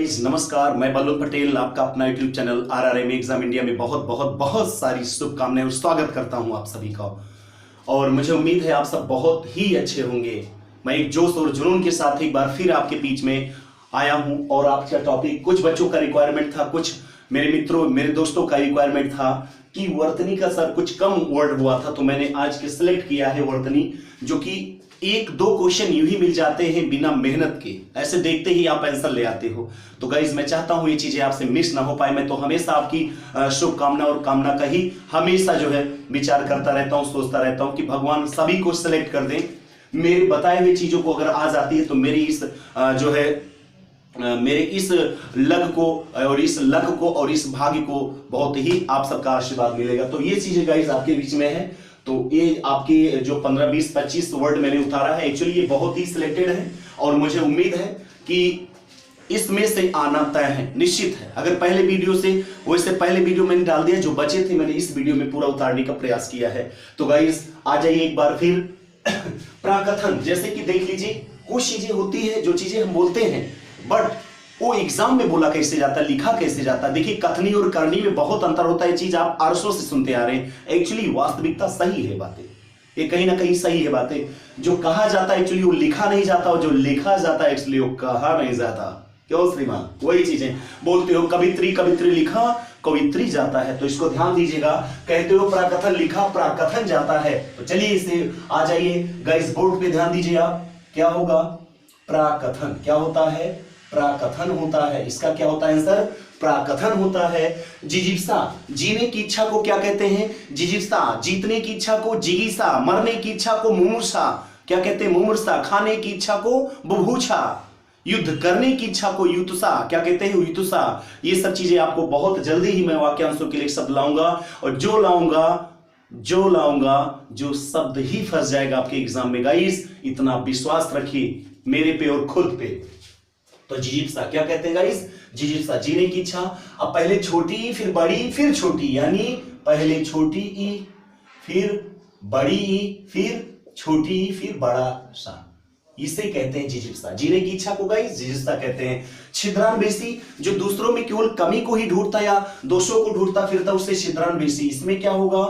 Guys नमस्कार, मैं बल्लभ पटेल आपका अपना YouTube channel RRM exam India में बहुत बहुत बहुत सारी शुभकामनाएं और स्वागत करता हूं आप सभी का। और मुझे उम्मीद है आप सब बहुत ही अच्छे होंगे। मैं एक जोश और जुनून के साथ एक बार फिर आपके बीच में आया हूं और आपका टॉपिक कुछ बच्चों का रिक्वायरमेंट था, कुछ मेरे मित्रों मेरे दोस्तों का रिक्वायरमेंट था कि वर्तनी का सर कुछ कम वर्ड हुआ था, तो मैंने आज के सिलेक्ट किया है वर्तनी, जो कि एक दो क्वेश्चन यूं ही मिल जाते हैं बिना मेहनत के, ऐसे देखते ही आप आंसर ले आते हो। तो गाइज मैं चाहता हूं ये चीजें आपसे मिस ना हो पाए। मैं तो हमेशा आपकी शुभकामना और कामना का ही हमेशा जो है विचार करता रहता हूं, सोचता रहता हूं कि भगवान सभी को सिलेक्ट कर दें। मेरे बताए हुए चीजों को अगर आ जाती है तो मेरी इस जो है मेरे इस लग को और इस भाग्य को बहुत ही आप सबका आशीर्वाद मिलेगा। तो ये चीजें गाइज आपके बीच में है। तो ये आपके जो 15, 20, 25 वर्ड मैंने उतारा है, एक्चुअली ये बहुत ही सिलेक्टेड है और मुझे उम्मीद है कि इसमें से आना तय है, निश्चित है। अगर पहले वीडियो से वैसे पहले वीडियो मैंने डाल दिया, जो बचे थे मैंने इस वीडियो में पूरा उतारने का प्रयास किया है। तो गाइस आ जाइए एक बार फिर। प्राकथन, जैसे कि देख लीजिए कुछ चीजें होती है जो चीजें हम बोलते हैं बट वो एग्जाम में बोला कैसे जाता है, लिखा कैसे जाता है। देखिए कथनी और करनी में बहुत अंतर होता है। चीज आप अरसों से सुनते आ रहे हैं, एक्चुअली वास्तविकता सही है बातें, ये कहीं ना कहीं सही है बातें। जो कहा जाता है एक्चुअली वो लिखा नहीं जाता, और जो लिखा जाता है एक्चुअली वो कहा नहीं जाता। क्यों श्रीमान, वही चीजें बोलते हो, कवित्री कवित्री लिखा कवित्री जाता है, तो इसको ध्यान दीजिएगा। कहते हो प्राकथन लिखा प्राकथन जाता है। तो चलिए इसे आ जाइए गाइस, बोर्ड पे ध्यान दीजिए आप। क्या होगा? प्राकथन क्या होता है? प्राकथन होता है। इसका क्या होता है आंसर? प्राकथन होता है। जिजीप्सा, जीने की इच्छा को क्या कहते हैं? जिजीप्सा। जीतने की इच्छा को जिगीसा, मरने की इच्छा को मुमुर्षा, क्या कहते हैं? मुमुर्षा। खाने की इच्छा को बुभुक्षा, युद्ध करने की इच्छा को युतुषा, क्या कहते हैं? युतुषा। ये सब चीजें आपको बहुत जल्दी ही मैं वाक्यांशों के लिए शब्द लाऊंगा, और जो लाऊंगा जो शब्द ही फंस जाएगा आपके एग्जाम में गाइस, इतना विश्वास रखिए मेरे पे और खुद पे। तो जिजीप्सा क्या कहते हैं गाइस? जिजीप्सा, जीने की इच्छा। अब पहले छोटी फिर बड़ी फिर छोटी, यानी पहले छोटी ई फिर बड़ी ई फिर छोटी ई फिर बड़ा सा, इसे कहते हैं जिजीप्सा। जीने की इच्छा को गाइस जिजीप्सा कहते हैं। छिद्रान्वेषी, जो दूसरों में केवल कमी को ही ढूंढता या दोषों को ढूंढता फिरता, उससे छिद्रान्वेषी। इसमें क्या होगा?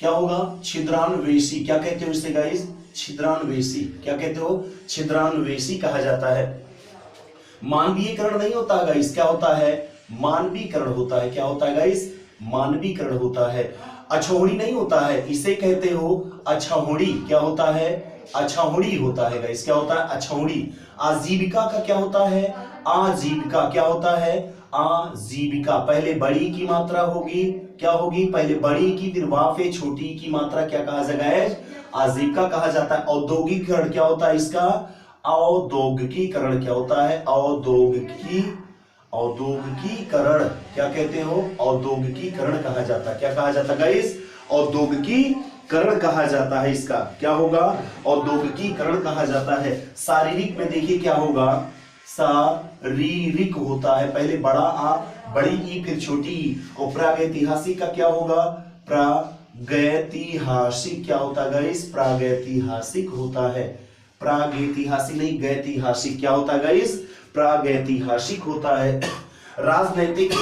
क्या होगा? छिद्रान्वेषी। क्या कहते हो इसे गाइस? छिद्रान्वेषी। क्या कहते हो? छिद्रान्वेषी कहा जाता है। मानवीयकरण नहीं होता गाइस, क्या होता है? मानवीकरण होता है। क्या होता है गाइस? मानवीकरण होता है। अछोहड़ी नहीं होता है, इसे कहते हो अछहोड़ी। क्या होता है? अछहोड़ी होता है गाइस। क्या होता है? अछहोड़ी। आजीविका का क्या होता है? आजीविका। क्या होता है? आजीविका। पहले बड़ी की मात्रा होगी, क्या होगी? पहले बड़ी की फिर वाफे छोटी की मात्रा क्या कहा जाएगा? आजीविका कहा जाता है। औद्योगिकीकरण क्या होता है इसका? औद्योगिकीकरण क्या होता है? औद्योगिकीकरण क्या कहते हो? औद्योगिकीकरण कहा जाता है। क्या कहा जाता है गाइस? औद्योगिकीकरण कहा जाता है। इसका क्या होगा? औद्योगिकीकरण कहा जाता है। शारीरिक में देखिए क्या होगा? शारीरिक होता है, पहले बड़ा आ बड़ी ई फिर छोटी ई। और प्रागैतिहासिक का क्या होगा? प्रागैतिहासिक क्या होता है गाइस? प्रागैतिहासिक होता है। प्रागैतिहासिक नहीं, गैतिहासिक। क्या होता है गाइस? प्रागैतिहासिक होता है। राजनैतिक,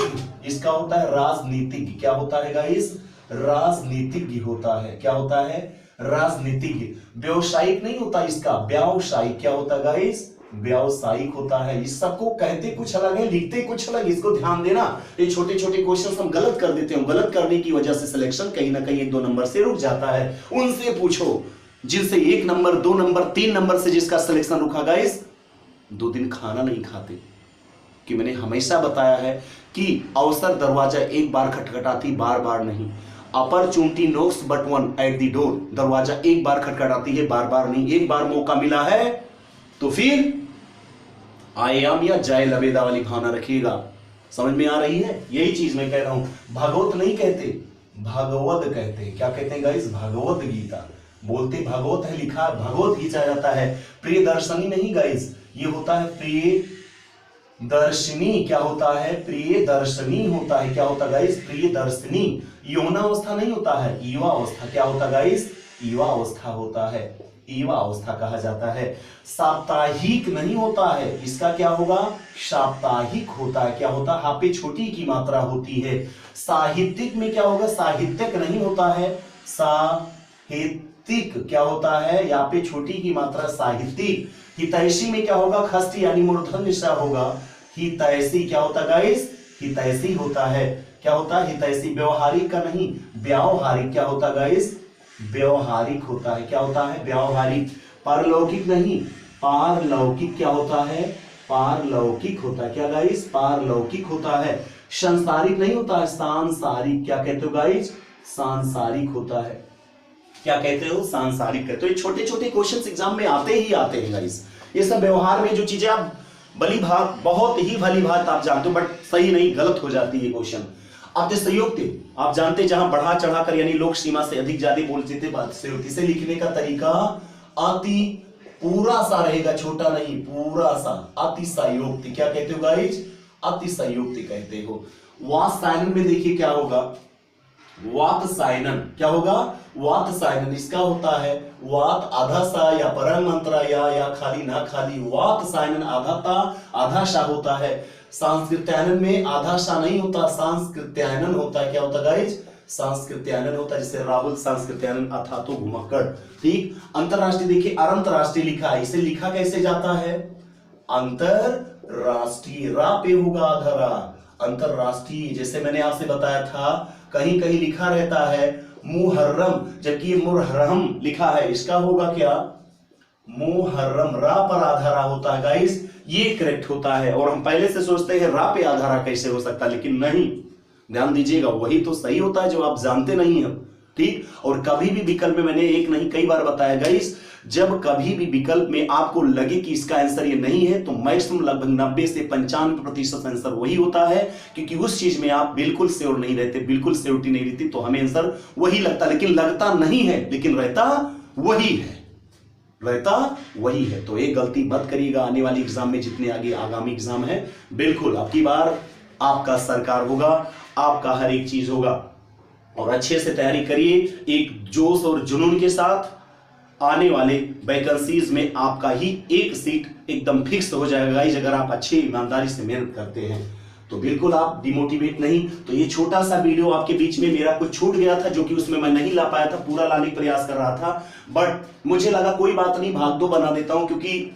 इसका होता है राजनीतिक। क्या होता है गाइस? राजनीतिज्ञ होता है। क्या होता है? राजनीतिज्ञ। व्यावसायिक नहीं होता इसका, व्यावसायिक। क्या होता है गाइस? व्यावसायिक होता है। इस सबको कहते कुछ अलग है, लिखते कुछ अलग, इसको ध्यान देना। ये छोटे छोटे क्वेश्चन हम गलत कर देते हैं, गलत करने की वजह से सिलेक्शन कहीं ना कहीं 1-2 नंबर से रुक जाता है। उनसे पूछो जिनसे 1 नंबर 2 नंबर 3 नंबर से जिसका सिलेक्शन रुका गाइस, 2 दिन खाना नहीं खाते। कि मैंने हमेशा बताया है कि अवसर दरवाजा एक बार खटखटाती, बार बार नहीं। Opportunity knocks but one at the door, दरवाजा एक बार खटखटाती है, बार बार नहीं। एक बार मौका मिला है तो फिर आयाम या जय लबेदा वाली भावना रखिएगा। समझ में आ रही है? यही चीज मैं कह रहा हूं। भागवत नहीं कहते, भागवत कहते हैं। क्या कहते हैं गाइस? भागवत गीता बोलते, भागवत है, लिखा भागवत खींचा जाता है। प्रिय दर्शनी नहीं गाइस, ये होता है प्रिय दर्शनी। क्या होता है? प्रिय दर्शनी होता है। क्या होता है गाइस? प्रिय दर्शनी। यौनावस्था नहीं होता है, युवा अवस्था। क्या होता है गाइस? युवा अवस्था होता है। युवावस्था कहा जाता है। साप्ताहिक नहीं होता है, इसका क्या होगा, साप्ताहिक होता है। क्या होता है, हा पे छोटी की मात्रा होती है। साहित्यिक में क्या होगा, साहित्यिक नहीं होता है, साहित्यिक क्या होता है, यहाँ पे छोटी की मात्रा साहित्यिक। हितैषी में क्या होगा, खष्टी यानी मूर्धन्य सा होगा। हितैषी क्या होता है गाइस, हितैषी होता है। क्या होता है, हितैषी। व्यवहारिक का नहीं, व्यावहारिक क्या होता है गाइस, व्यवहारिक होता है। क्या होता है, व्यवहारिक। पारलौकिक नहीं, पारलौकिक क्या होता है, पारलौकिक होता है। क्या गाइस, पारलौकिक होता है। सांसारिक नहीं होता है, सांसारिक। क्या कहते हो गाइस, सांसारिक होता है। क्या कहते हो, सांसारिक कहते हो। ये छोटे छोटे क्वेश्चंस एग्जाम में आते ही आते हैं गाइस। ये सब व्यवहार में जो चीजें आप भली भात, बहुत ही भली भात आप जानते हो, बट सही नहीं, गलत हो जाती है क्वेश्चन। अतिशयोक्ति आप जानते, जहां बढ़ा चढ़ाकर यानी लोक सीमा से अधिक ज्यादा बोलते थे, अतिशयोक्ति से लिखने का तरीका अति पूरा सा रहेगा, छोटा नहीं, पूरा सा। अतिशयोक्ति क्या कहते हो गाइस, अतिशयोक्ति कहते हो। वात्सायन में देखिए क्या होगा, वात्सायन क्या होगा, वात्सायन इसका होता है वात आधा सा या परम मंत्रा या खाली ना खाली। वात्सायन आधा ता आधा सा होता है। सांस्कृत्यायन में आधा सा नहीं होता, सांस्कृत्यायन होता है। क्या होता है गाइस, सांस्कृत्यायन होता है। जैसे राहुल सांस्कृत्यायन अथा तो घुमक्कड़। ठीक। अंतरराष्ट्रीय देखिए अंतरराष्ट्रीय लिखा है, इसे लिखा कैसे जाता है, अंतरराष्ट्रीय, रा पे होगा आधा रा। अंतरराष्ट्रीय, जैसे मैंने आपसे बताया था, कहीं कहीं लिखा रहता है मुहर्रम, जबकि ये मुहर्रम लिखा है, इसका होगा क्या, मुहर्रम। रा पर आधारा होता है गाइस, ये करेक्ट होता है। और हम पहले से सोचते हैं रा पे आधारा कैसे हो सकता है, लेकिन नहीं, ध्यान दीजिएगा, वही तो सही होता है जो आप जानते नहीं हैं। ठीक। और कभी भी विकल्प में, मैंने एक नहीं कई बार बताया गाइस, जब कभी भी विकल्प में आपको लगे कि इसका आंसर ये नहीं है, तो मैक्सिमम लगभग 90 से 95% आंसर वही होता है, क्योंकि उस चीज में आप बिल्कुल श्योर नहीं रहते, बिल्कुल श्योरिटी नहीं रहती, तो हमें आंसर वही लगता, लेकिन लगता नहीं है, लेकिन रहता वही है, रहता वही है। तो एक गलती मत करिएगा आने वाली एग्जाम में, जितने आगे आगामी एग्जाम है, बिल्कुल आपकी बार आपका सरकार होगा, आपका हर एक चीज होगा। और अच्छे से तैयारी करिए, एक जोश और जुनून के साथ। आने वाले वैकेंसीज में आपका ही एक सीट एकदम फिक्स हो जाएगा गाइस, अगर आप अच्छी ईमानदारी से मेहनत करते हैं तो। बिल्कुल आप डिमोटिवेट नहीं। तो ये छोटा सा वीडियो आपके बीच में मेरा कुछ छूट गया था, जो कि उसमें मैं नहीं ला पाया था, पूरा लाने का प्रयास कर रहा था, बट मुझे लगा कोई बात नहीं, भाग दो बना देता हूं, क्योंकि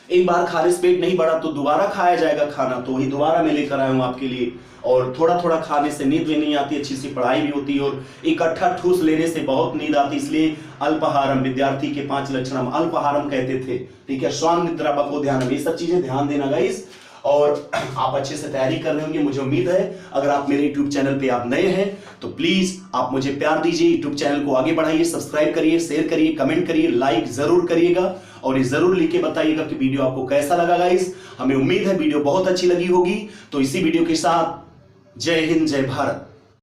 एक बार खारिज पेट नहीं बढ़ा तो दोबारा खाया जाएगा खाना, तो वही दोबारा मैं लेकर आया हूं आपके लिए। और थोड़ा थोड़ा खाने से नींद भी नहीं आती, अच्छी सी पढ़ाई भी होती है, और इकट्ठा ठूस लेने से बहुत नींद आती, इसलिए अल्पाहारम, विद्यार्थी के 5 लक्षण हम अल्पाहारम कहते थे। ठीक है, श्वान निद्रा बको ध्यान, ये सब चीजें ध्यान देना गाइस। और आप अच्छे से तैयारी कर रहे होंगे, मुझे उम्मीद है। अगर आप मेरे यूट्यूब चैनल पे आप नए हैं तो प्लीज आप मुझे प्यार दीजिए, यूट्यूब चैनल को आगे बढ़ाइए, सब्सक्राइब करिए, शेयर करिए, कमेंट करिए, लाइक जरूर करिएगा, और ये जरूर लिख के बताइएगा कि वीडियो आपको कैसा लगा गाइस। हमें उम्मीद है वीडियो बहुत अच्छी लगी होगी। तो इसी वीडियो के साथ जय हिंद, जय भारत।